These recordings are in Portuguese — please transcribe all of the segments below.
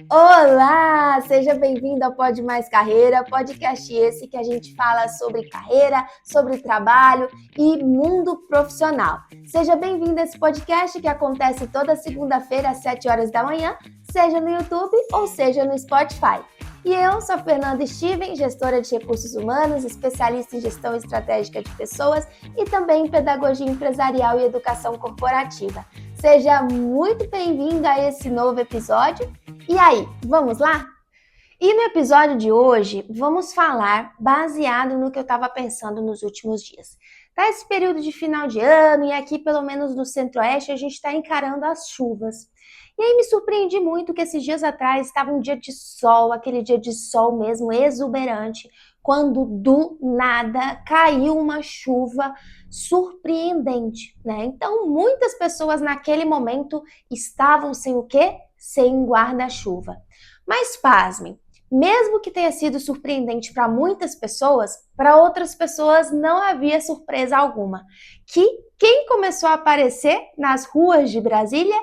Olá, seja bem-vindo ao Pode Mais Carreira, podcast esse que a gente fala sobre carreira, sobre trabalho e mundo profissional. Seja bem-vindo a esse podcast que acontece toda segunda-feira às 7 horas da manhã, seja no YouTube ou seja no Spotify. E eu sou Fernanda Steven, gestora de recursos humanos, especialista em gestão estratégica de pessoas e também em pedagogia empresarial e educação corporativa. Seja muito bem-vindo a esse novo episódio. E aí, vamos lá? E no episódio de hoje, vamos falar baseado no que eu estava pensando nos últimos dias. Tá esse período de final de ano e aqui, pelo menos no Centro-Oeste, a gente está encarando as chuvas. E aí me surpreendi muito que esses dias atrás estava um dia de sol, aquele dia de sol mesmo, exuberante, quando do nada caiu uma chuva surpreendente, né? Então, muitas pessoas naquele momento estavam sem o quê? Sem guarda-chuva. Mas pasmem, mesmo que tenha sido surpreendente para muitas pessoas, para outras pessoas não havia surpresa alguma. Quem começou a aparecer nas ruas de Brasília?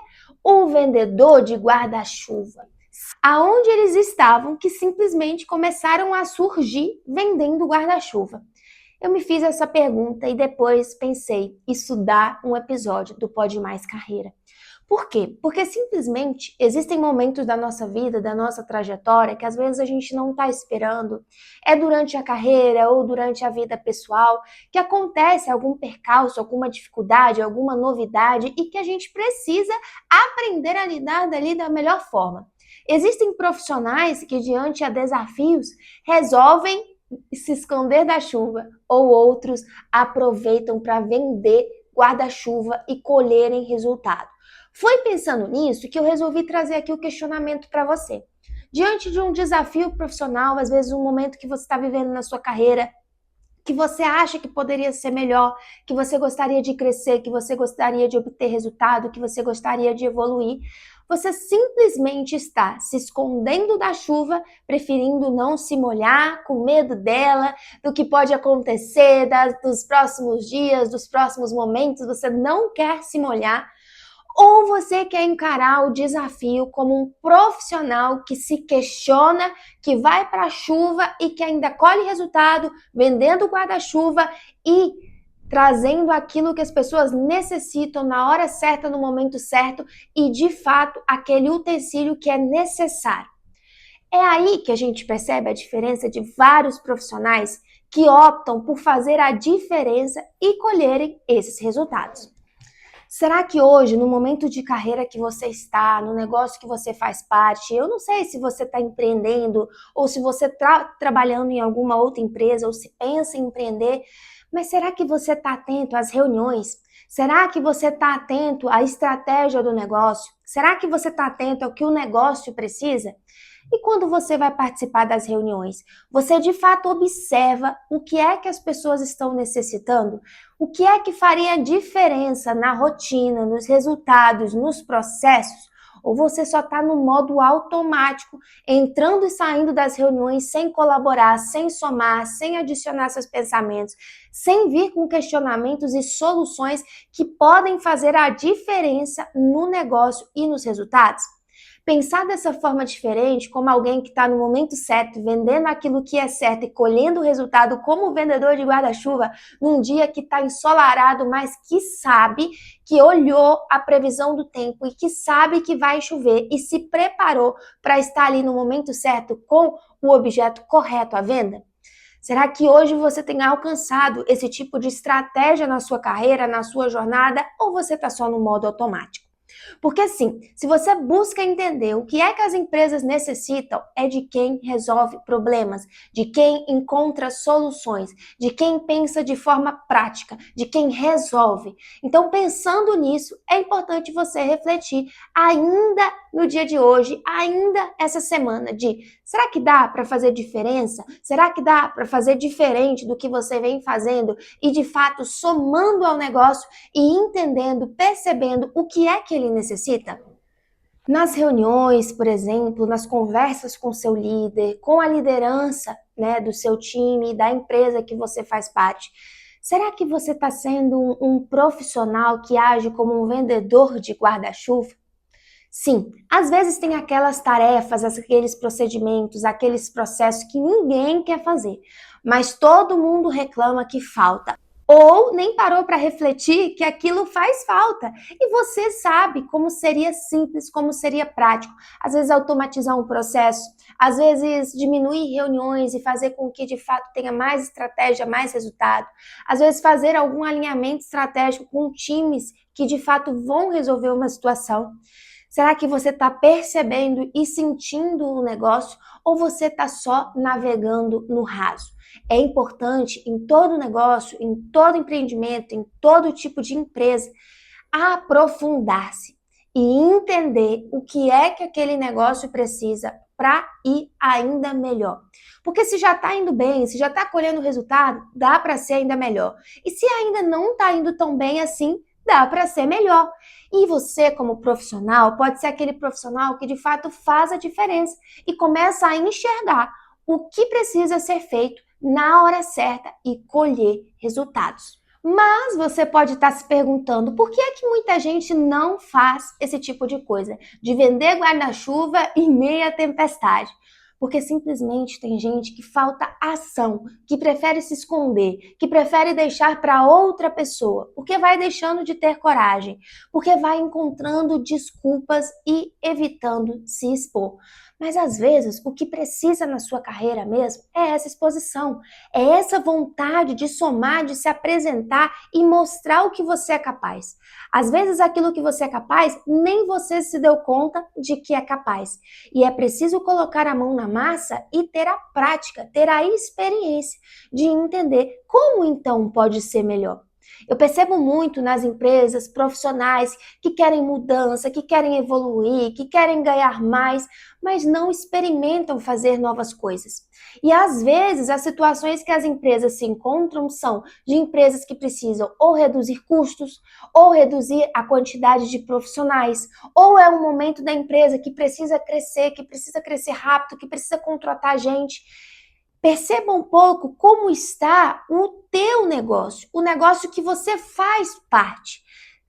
O vendedor de guarda-chuva. Aonde eles estavam, que simplesmente começaram a surgir vendendo guarda-chuva. Eu me fiz essa pergunta e depois pensei, isso dá um episódio do Pode Mais Carreira. Por quê? Porque simplesmente existem momentos da nossa vida, da nossa trajetória, que às vezes a gente não está esperando. É durante a carreira ou durante a vida pessoal que acontece algum percalço, alguma dificuldade, alguma novidade e que a gente precisa aprender a lidar dali da melhor forma. Existem profissionais que, diante a desafios, resolvem se esconder da chuva, ou outros aproveitam para vender guarda-chuva e colherem resultado. Foi pensando nisso que eu resolvi trazer aqui o questionamento para você. Diante de um desafio profissional, às vezes um momento que você está vivendo na sua carreira, que você acha que poderia ser melhor, que você gostaria de crescer, que você gostaria de obter resultado, que você gostaria de evoluir, você simplesmente está se escondendo da chuva, preferindo não se molhar, com medo dela, do que pode acontecer, dos próximos dias, dos próximos momentos, você não quer se molhar, ou você quer encarar o desafio como um profissional que se questiona, que vai para a chuva e que ainda colhe resultado, vendendo guarda-chuva e trazendo aquilo que as pessoas necessitam na hora certa, no momento certo e, de fato, aquele utensílio que é necessário. É aí que a gente percebe a diferença de vários profissionais que optam por fazer a diferença e colherem esses resultados. Será que hoje, no momento de carreira que você está, no negócio que você faz parte, eu não sei se você está empreendendo ou se você está trabalhando em alguma outra empresa ou se pensa em empreender, mas será que você está atento às reuniões? Será que você está atento à estratégia do negócio? Será que você está atento ao que o negócio precisa? E quando você vai participar das reuniões, você de fato observa o que é que as pessoas estão necessitando? O que é que faria diferença na rotina, nos resultados, nos processos? Ou você só está no modo automático, entrando e saindo das reuniões sem colaborar, sem somar, sem adicionar seus pensamentos, sem vir com questionamentos e soluções que podem fazer a diferença no negócio e nos resultados? Pensar dessa forma diferente, como alguém que está no momento certo, vendendo aquilo que é certo e colhendo o resultado como vendedor de guarda-chuva, num dia que está ensolarado, mas que sabe, que olhou a previsão do tempo e que sabe que vai chover e se preparou para estar ali no momento certo com o objeto correto à venda? Será que hoje você tem alcançado esse tipo de estratégia na sua carreira, na sua jornada, ou você está só no modo automático? Porque assim, se você busca entender o que é que as empresas necessitam, é de quem resolve problemas, de quem encontra soluções, de quem pensa de forma prática, de quem resolve. Então, pensando nisso, é importante você refletir ainda no dia de hoje, ainda essa semana, de será que dá para fazer diferença? Será que dá para fazer diferente do que você vem fazendo e de fato somando ao negócio e entendendo, percebendo o que é que ele necessita? Nas reuniões, por exemplo, nas conversas com seu líder, com a liderança, né, do seu time, da empresa que você faz parte, será que você está sendo um profissional que age como um vendedor de guarda-chuva? Sim, às vezes tem aquelas tarefas, aqueles procedimentos, aqueles processos que ninguém quer fazer, mas todo mundo reclama que falta. Ou nem parou para refletir que aquilo faz falta. E você sabe como seria simples, como seria prático. Às vezes automatizar um processo, às vezes diminuir reuniões e fazer com que de fato tenha mais estratégia, mais resultado. Às vezes fazer algum alinhamento estratégico com times que de fato vão resolver uma situação. Será que você está percebendo e sentindo o negócio ou você está só navegando no raso? É importante em todo negócio, em todo empreendimento, em todo tipo de empresa, aprofundar-se e entender o que é que aquele negócio precisa para ir ainda melhor. Porque se já está indo bem, se já está colhendo resultado, dá para ser ainda melhor. E se ainda não está indo tão bem assim, dá para ser melhor. E você, como profissional, pode ser aquele profissional que de fato faz a diferença e começa a enxergar o que precisa ser feito na hora certa e colher resultados. Mas você pode estar se perguntando por que é que muita gente não faz esse tipo de coisa, de vender guarda-chuva em meia tempestade. Porque simplesmente tem gente que falta ação, que prefere se esconder, que prefere deixar para outra pessoa, porque vai deixando de ter coragem, porque vai encontrando desculpas e evitando se expor. Mas às vezes o que precisa na sua carreira mesmo é essa exposição, é essa vontade de somar, de se apresentar e mostrar o que você é capaz. Às vezes aquilo que você é capaz, nem você se deu conta de que é capaz. E é preciso colocar a mão na massa e ter a prática, ter a experiência de entender como então pode ser melhor. Eu percebo muito nas empresas profissionais que querem mudança, que querem evoluir, que querem ganhar mais, mas não experimentam fazer novas coisas. E às vezes as situações que as empresas se encontram são de empresas que precisam ou reduzir custos, ou reduzir a quantidade de profissionais, ou é um momento da empresa que precisa crescer rápido, que precisa contratar gente. Perceba um pouco como está o teu negócio, o negócio que você faz parte.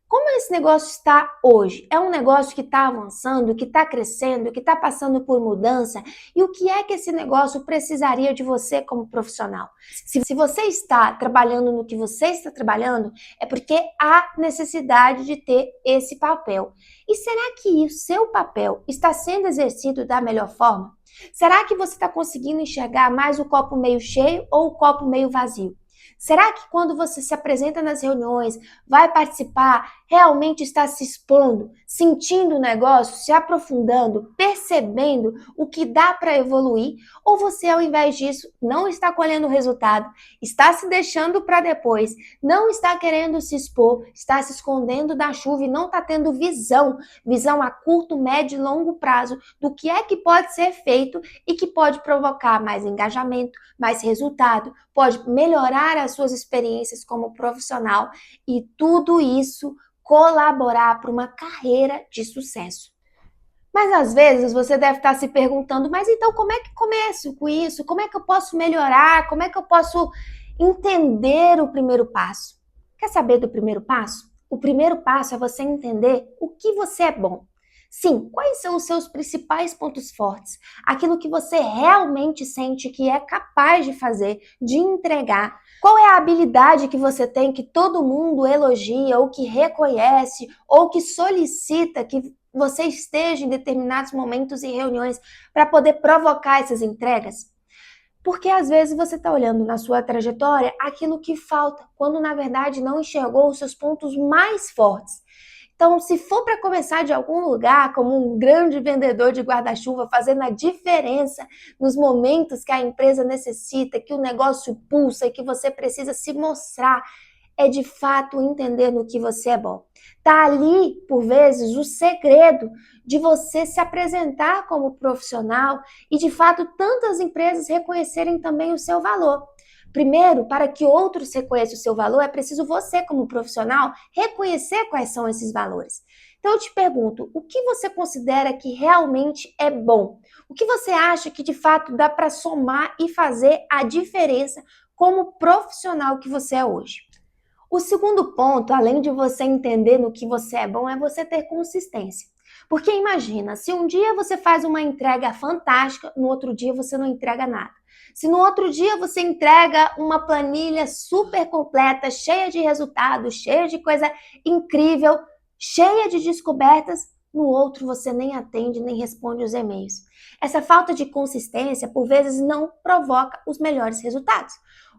Como esse negócio está hoje? É um negócio que está avançando, que está crescendo, que está passando por mudança? E o que é que esse negócio precisaria de você como profissional? Se você está trabalhando no que você está trabalhando, é porque há necessidade de ter esse papel. E será que o seu papel está sendo exercido da melhor forma? Será que você está conseguindo enxergar mais o copo meio cheio ou o copo meio vazio? Será que quando você se apresenta nas reuniões, vai participar, realmente está se expondo, sentindo o negócio, se aprofundando, percebendo o que dá para evoluir? Ou você, ao invés disso, não está colhendo o resultado, está se deixando para depois, não está querendo se expor, está se escondendo da chuva e não está tendo visão a curto, médio e longo prazo do que é que pode ser feito e que pode provocar mais engajamento, mais resultado, pode melhorar as suas experiências como profissional e tudo isso colaborar para uma carreira de sucesso. Mas às vezes você deve estar se perguntando, mas então como é que começo com isso? Como é que eu posso melhorar? Como é que eu posso entender o primeiro passo? Quer saber do primeiro passo? O primeiro passo é você entender o que você é bom. Sim, quais são os seus principais pontos fortes? Aquilo que você realmente sente que é capaz de fazer, de entregar. Qual é a habilidade que você tem que todo mundo elogia, ou que reconhece, ou que solicita que você esteja em determinados momentos e reuniões para poder provocar essas entregas? Porque às vezes você está olhando na sua trajetória aquilo que falta, quando na verdade não enxergou os seus pontos mais fortes. Então, se for para começar de algum lugar, como um grande vendedor de guarda-chuva, fazendo a diferença nos momentos que a empresa necessita, que o negócio pulsa e que você precisa se mostrar, é de fato entender no que você é bom. Tá ali, por vezes, o segredo de você se apresentar como profissional e, de fato, tantas empresas reconhecerem também o seu valor. Primeiro, para que outros reconheçam o seu valor, é preciso você, como profissional, reconhecer quais são esses valores. Então, eu te pergunto, o que você considera que realmente é bom? O que você acha que, de fato, dá para somar e fazer a diferença como profissional que você é hoje? O segundo ponto, além de você entender no que você é bom, é você ter consistência. Porque imagina, se um dia você faz uma entrega fantástica, no outro dia você não entrega nada. Se no outro dia você entrega uma planilha super completa, cheia de resultados, cheia de coisa incrível, cheia de descobertas, no outro você nem atende, nem responde os e-mails. Essa falta de consistência, por vezes, não provoca os melhores resultados.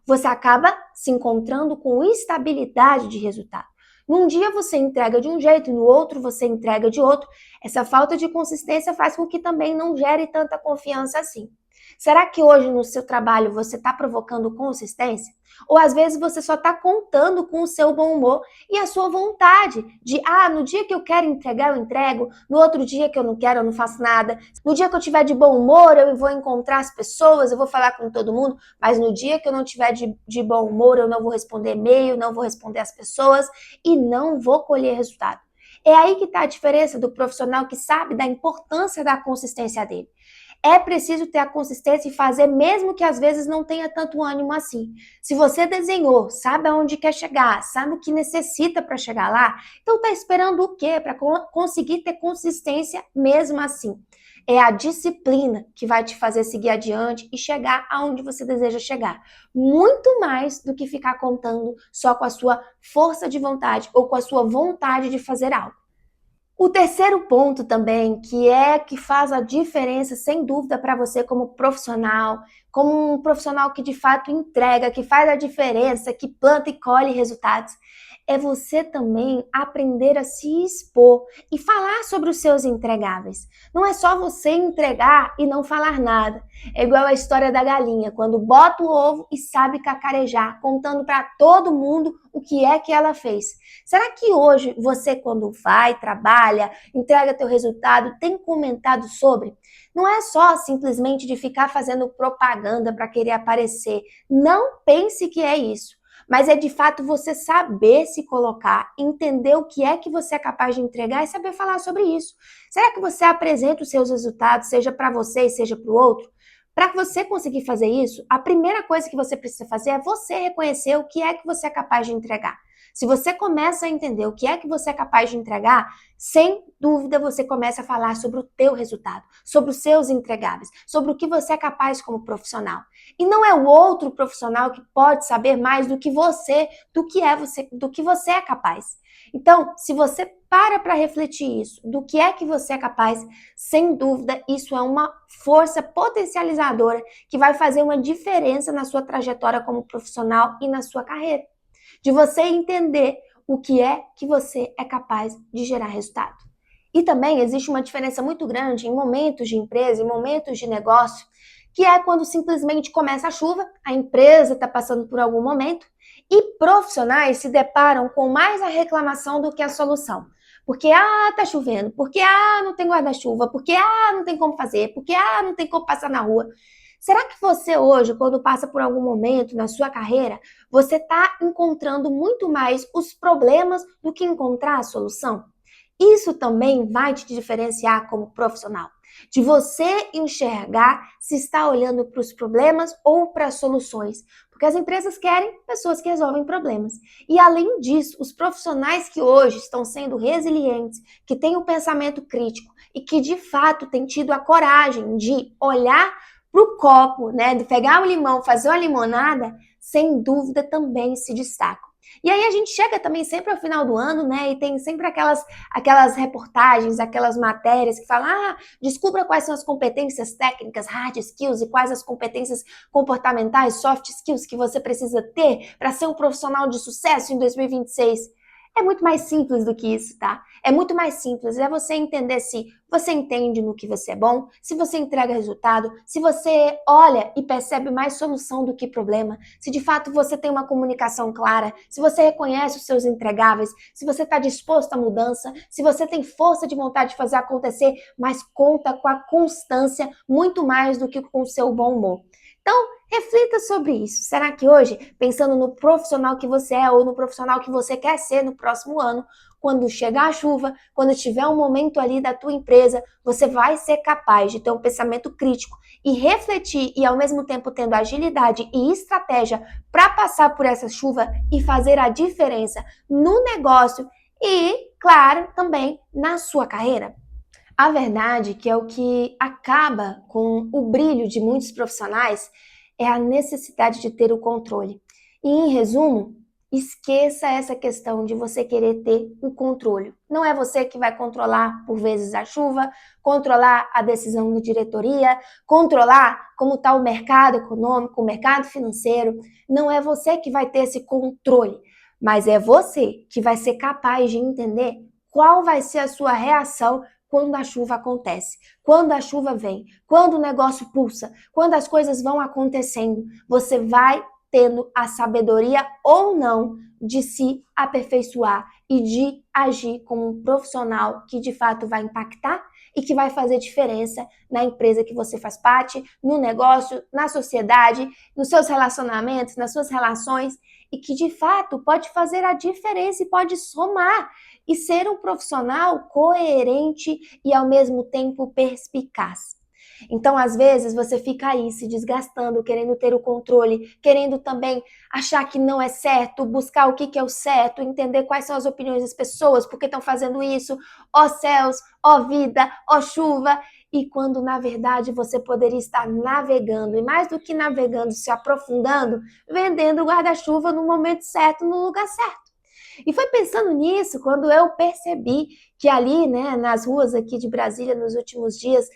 Você acaba se encontrando com instabilidade de resultado. Num dia você entrega de um jeito, no outro você entrega de outro. Essa falta de consistência faz com que também não gere tanta confiança assim. Será que hoje no seu trabalho você está provocando consistência? Ou às vezes você só está contando com o seu bom humor e a sua vontade de, no dia que eu quero entregar, eu entrego, no outro dia que eu não quero, eu não faço nada. No dia que eu tiver de bom humor, eu vou encontrar as pessoas, eu vou falar com todo mundo, mas no dia que eu não tiver de bom humor, eu não vou responder e-mail, não vou responder as pessoas e não vou colher resultado. É aí que está a diferença do profissional que sabe da importância da consistência dele. É preciso ter a consistência e fazer, mesmo que às vezes não tenha tanto ânimo assim. Se você desenhou, sabe aonde quer chegar, sabe o que necessita para chegar lá, então tá esperando o quê? Para conseguir ter consistência mesmo assim. É a disciplina que vai te fazer seguir adiante e chegar aonde você deseja chegar. Muito mais do que ficar contando só com a sua força de vontade ou com a sua vontade de fazer algo. O terceiro ponto também, que faz a diferença, sem dúvida, para você como profissional, como um profissional que de fato entrega, que faz a diferença, que planta e colhe resultados, é você também aprender a se expor e falar sobre os seus entregáveis. Não é só você entregar e não falar nada. É igual a história da galinha, quando bota o ovo e sabe cacarejar, contando para todo mundo o que é que ela fez. Será que hoje você, quando vai, trabalha, entrega teu resultado, tem comentado sobre? Não é só simplesmente de ficar fazendo propaganda para querer aparecer. Não pense que é isso. Mas é de fato você saber se colocar, entender o que é que você é capaz de entregar e saber falar sobre isso. Será que você apresenta os seus resultados, seja para você e seja para o outro? Para você conseguir fazer isso, a primeira coisa que você precisa fazer é você reconhecer o que é que você é capaz de entregar. Se você começa a entender o que é que você é capaz de entregar, sem dúvida você começa a falar sobre o teu resultado, sobre os seus entregáveis, sobre o que você é capaz como profissional. E não é o outro profissional que pode saber mais do que você, do que você é capaz. Então, se você para refletir isso, do que é que você é capaz, sem dúvida, isso é uma força potencializadora que vai fazer uma diferença na sua trajetória como profissional e na sua carreira. De você entender o que é que você é capaz de gerar resultado. E também existe uma diferença muito grande em momentos de empresa, em momentos de negócio, que é quando simplesmente começa a chuva, a empresa está passando por algum momento e profissionais se deparam com mais a reclamação do que a solução. Porque, tá chovendo, porque, não tem guarda-chuva, porque, não tem como fazer, porque, não tem como passar na rua. Será que você hoje, quando passa por algum momento na sua carreira, você está encontrando muito mais os problemas do que encontrar a solução? Isso também vai te diferenciar como profissional. De você enxergar se está olhando para os problemas ou para as soluções. Porque as empresas querem pessoas que resolvem problemas. E além disso, os profissionais que hoje estão sendo resilientes, que têm o pensamento crítico e que de fato têm tido a coragem de olhar para o copo, né, de pegar o limão, fazer uma limonada, sem dúvida também se destacam. E aí a gente chega também sempre ao final do ano, né, e tem sempre aquelas reportagens, aquelas matérias que falam, descubra quais são as competências técnicas, hard skills, e quais as competências comportamentais, soft skills que você precisa ter para ser um profissional de sucesso em 2026. É muito mais simples do que isso, tá? É muito mais simples. É você entender se você entende no que você é bom, se você entrega resultado, se você olha e percebe mais solução do que problema, se de fato você tem uma comunicação clara, se você reconhece os seus entregáveis, se você está disposto à mudança, se você tem força de vontade de fazer acontecer, mas conta com a constância muito mais do que com o seu bom humor. Então, reflita sobre isso. Será que hoje, pensando no profissional que você é ou no profissional que você quer ser no próximo ano, quando chegar a chuva, quando tiver um momento ali da tua empresa, você vai ser capaz de ter um pensamento crítico e refletir e ao mesmo tempo tendo agilidade e estratégia para passar por essa chuva e fazer a diferença no negócio e, claro, também na sua carreira? A verdade é que o que acaba com o brilho de muitos profissionais é a necessidade de ter o controle. E, em resumo, esqueça essa questão de você querer ter o controle. Não é você que vai controlar, por vezes, a chuva, controlar a decisão da diretoria, controlar como está o mercado econômico, o mercado financeiro. Não é você que vai ter esse controle, mas é você que vai ser capaz de entender qual vai ser a sua reação quando a chuva acontece, quando a chuva vem, quando o negócio pulsa, quando as coisas vão acontecendo. Você vai tendo a sabedoria ou não de se aperfeiçoar e de agir como um profissional que de fato vai impactar e que vai fazer diferença na empresa que você faz parte, no negócio, na sociedade, nos seus relacionamentos, nas suas relações, e que de fato pode fazer a diferença e pode somar e ser um profissional coerente e ao mesmo tempo perspicaz. Então, às vezes, você fica aí se desgastando, querendo ter o controle, querendo também achar que não é certo, buscar o que é o certo, entender quais são as opiniões das pessoas, por que estão fazendo isso, ó céus, ó vida, ó chuva, e quando, na verdade, você poderia estar navegando, e mais do que navegando, se aprofundando, vendendo o guarda-chuva no momento certo, no lugar certo. E foi pensando nisso quando eu percebi que ali, né, nas ruas aqui de Brasília, nos últimos dias,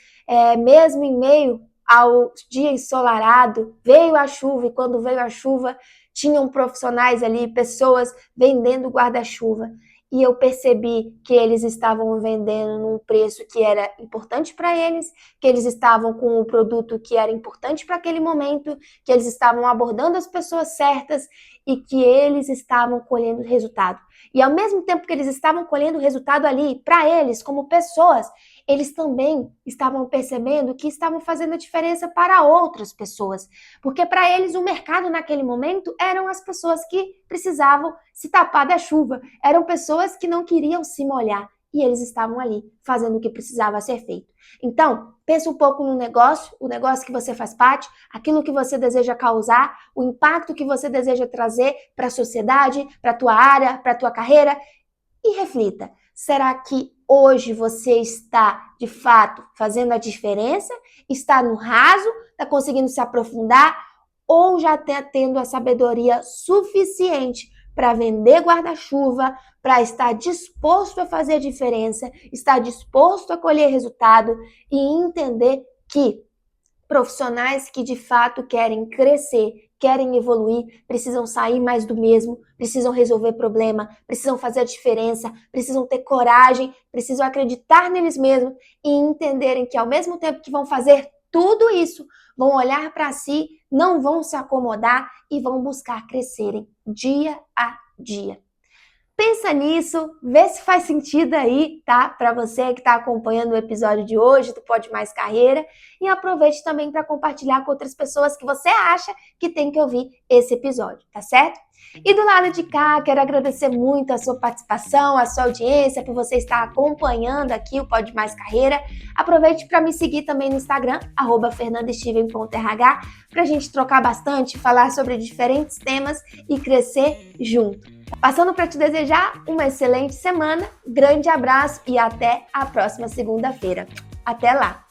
mesmo em meio ao dia ensolarado, veio a chuva, e quando veio a chuva, tinham profissionais ali, pessoas vendendo guarda-chuva. E eu percebi que eles estavam vendendo num preço que era importante para eles, que eles estavam com o produto que era importante para aquele momento, que eles estavam abordando as pessoas certas e que eles estavam colhendo resultado. E ao mesmo tempo que eles estavam colhendo resultado ali, para eles, como pessoas, eles também estavam percebendo que estavam fazendo a diferença para outras pessoas. Porque para eles o mercado naquele momento eram as pessoas que precisavam se tapar da chuva, eram pessoas que não queriam se molhar. E eles estavam ali fazendo o que precisava ser feito. Então, pensa um pouco no negócio, o negócio que você faz parte, aquilo que você deseja causar, o impacto que você deseja trazer para a sociedade, para a tua área, para a tua carreira, e reflita, será que hoje você está, de fato, fazendo a diferença? Está no raso? Está conseguindo se aprofundar? Ou já está tendo a sabedoria suficiente para vender guarda-chuva, para estar disposto a fazer a diferença, estar disposto a colher resultado e entender que profissionais que de fato querem crescer, querem evoluir, precisam sair mais do mesmo, precisam resolver problema, precisam fazer a diferença, precisam ter coragem, precisam acreditar neles mesmos e entenderem que ao mesmo tempo que vão fazer tudo isso, vão olhar para si, não vão se acomodar e vão buscar crescerem dia a dia. Pensa nisso, vê se faz sentido aí, tá? Para você que está acompanhando o episódio de hoje do Pode Mais Carreira, e aproveite também para compartilhar com outras pessoas que você acha que tem que ouvir esse episódio, tá certo? E do lado de cá, quero agradecer muito a sua participação, a sua audiência, por você estar acompanhando aqui o Pode Mais Carreira. Aproveite para me seguir também no Instagram, @fernandasteven.rh, para a gente trocar bastante, falar sobre diferentes temas e crescer junto. Passando para te desejar uma excelente semana, grande abraço e até a próxima segunda-feira. Até lá!